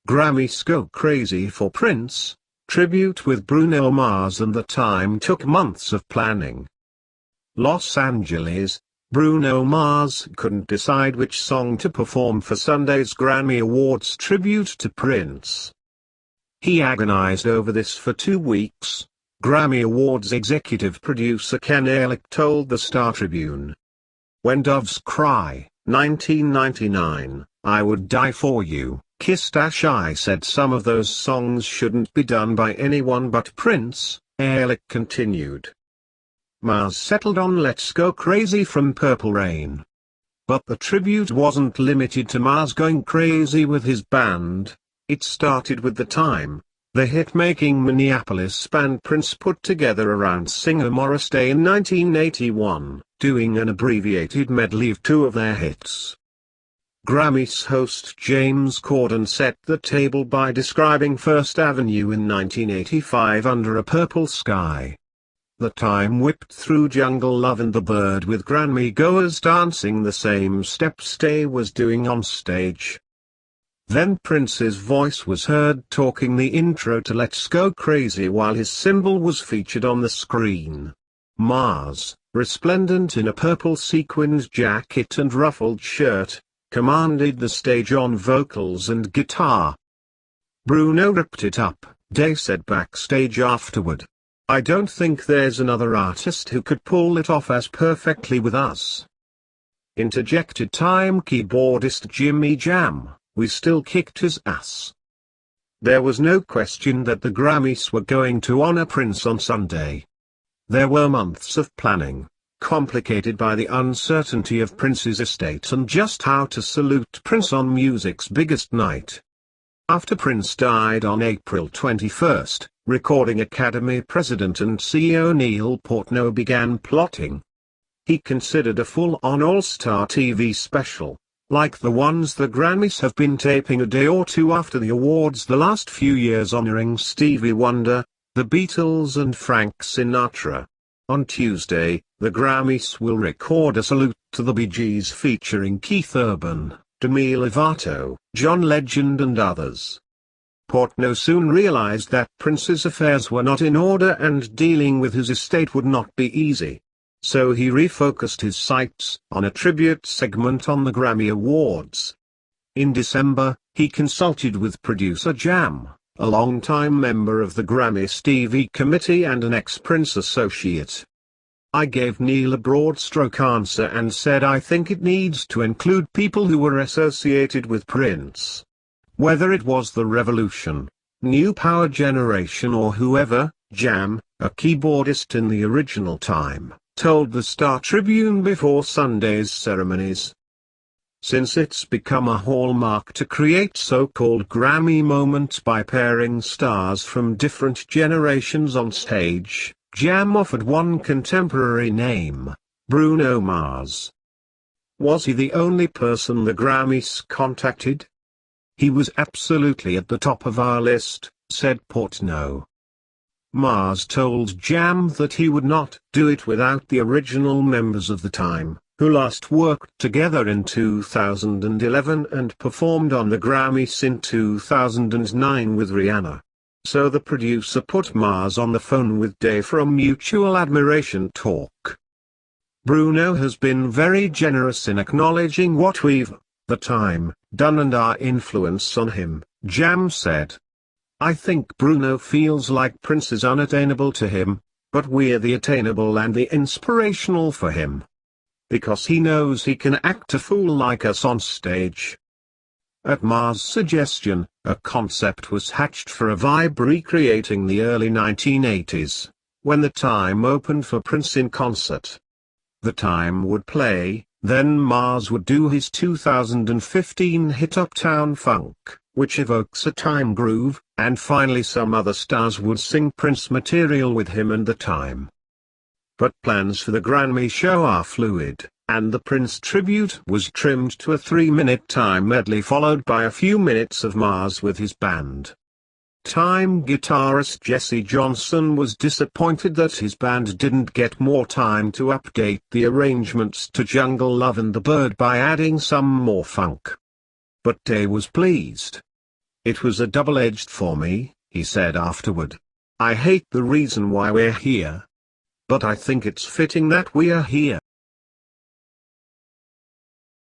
Grammys Go Crazy for Prince, tribute with Bruno Mars, and the time took months of planning. Los Angeles, Bruno Mars couldn't decide which song to perform for Sunday's Grammy Awards tribute to Prince. He agonized over this for 2 weeks, Grammy Awards executive producer Ken Ehrlich told the Star Tribune. When Doves Cry, 1999, I Would Die For You, Kiss-I said some of those songs shouldn't be done by anyone but Prince, Ehrlich continued. Mars settled on Let's Go Crazy from Purple Rain. But the tribute wasn't limited to Mars going crazy with his band. It started with The Time, the hit-making Minneapolis band Prince put together around singer Morris Day in 1981, doing an abbreviated medley of 2 of their hits. Grammys host James Corden set the table by describing First Avenue in 1985 under a purple sky. The Time whipped through Jungle Love and the Bird with Grammy-goers dancing the same steps Day was doing on stage. Then Prince's voice was heard talking the intro to Let's Go Crazy while his symbol was featured on the screen. Mars, resplendent in a purple sequined jacket and ruffled shirt, commanded the stage on vocals and guitar. Bruno ripped it up, Day said backstage afterward. I don't think there's another artist who could pull it off as perfectly with us. Interjected Time keyboardist Jimmy Jam, we still kicked his ass. There was no question that the Grammys were going to honor Prince on Sunday. There were months of planning, complicated by the uncertainty of Prince's estate and just how to salute Prince on music's biggest night. After Prince died on April 21, Recording Academy president and CEO Neil Portnoy began plotting. He considered a full-on all-star TV special, like the ones the Grammys have been taping a day or 2 after the awards the last few years honoring Stevie Wonder, the Beatles and Frank Sinatra. On Tuesday, the Grammys will record a salute to the Bee Gees featuring Keith Urban, Demi Lovato, John Legend and others. Portnoy soon realized that Prince's affairs were not in order and dealing with his estate would not be easy. So he refocused his sights on a tribute segment on the Grammy Awards. In December, he consulted with producer Jam, a longtime member of the Grammy Stevie Committee and an ex-Prince associate. I gave Neil a broad-stroke answer and said I think it needs to include people who were associated with Prince. Whether it was the Revolution, New Power Generation or whoever, Jam, a keyboardist in the original Time, told the Star Tribune before Sunday's ceremonies. Since it's become a hallmark to create so-called Grammy moments by pairing stars from different generations on stage, Jam offered one contemporary name, Bruno Mars. Was he the only person the Grammys contacted? He was absolutely at the top of our list, said Portnoy. Mars told Jam that he would not do it without the original members of the Time, who last worked together in 2011 and performed on the Grammys in 2009 with Rihanna. So the producer put Mars on the phone with Day for a mutual admiration talk. Bruno has been very generous in acknowledging what we've, the Time, done and our influence on him, Jam said. I think Bruno feels like Prince is unattainable to him, but we're the attainable and the inspirational for him. Because he knows he can act a fool like us on stage. At Mars' suggestion, a concept was hatched for a vibe recreating the early 1980s, when the Time opened for Prince in concert. The Time would play, then Mars would do his 2015 hit Uptown Funk, which evokes a time groove, and finally some other stars would sing Prince material with him and the Time. But plans for the Grammy show are fluid, and the Prince tribute was trimmed to a 3-minute Time medley followed by a few minutes of Mars with his band. Time guitarist Jesse Johnson was disappointed that his band didn't get more time to update the arrangements to Jungle Love and the Bird by adding some more funk. But Day was pleased. It was a double-edged for me, he said afterward. I hate the reason why we're here. But I think it's fitting that we are here.